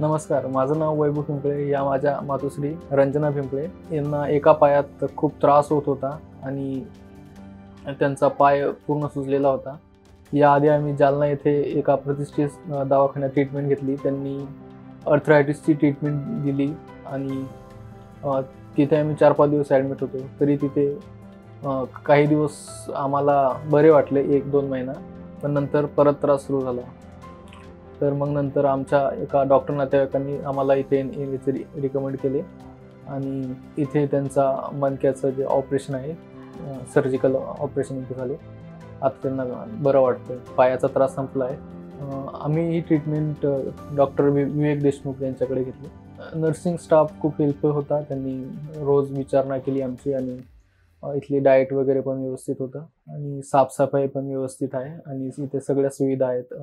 नमस्कार, माझं नाव वैभव पिंपळे. या माझ्या मातोश्री रंजना पिंपळे. यांना एका पायात खूप त्रास होत होता आणि त्यांचा पाय पूर्ण सुजलेला होता. याआधी आम्ही जालना येथे एका प्रतिष्ठित दवाखान्यात ट्रीटमेंट घेतली. त्यांनी अर्थरायटिसची ट्रीटमेंट दिली आणि तिथे आम्ही 4-5 दिवस ॲडमिट होतो. तरी तिथे काही दिवस आम्हाला बरे वाटले, 1-2 महिना. पण नंतर परत त्रास सुरू झाला. तर मग नंतर आमच्या एका डॉक्टर नातेवाईकांनी आम्हाला इथे येण्याचे रिकमेंड केले आणि इथे त्यांचा मणक्याचं जे ऑपरेशन आहे, सर्जिकल ऑपरेशन इथे झाले. आता त्यांना बरं वाटतं, पायाचा त्रास संपला आहे. आम्ही ही ट्रीटमेंट डॉक्टर विवेक देशमुख यांच्याकडे घेतली. नर्सिंग स्टाफ खूप हेल्पफुल होता. त्यांनी रोज विचारणा केली आमची आणि इथली डाएट वगैरे पण व्यवस्थित होतं आणि साफसफाई पण व्यवस्थित आहे आणि इथे सगळ्या सुविधा आहेत.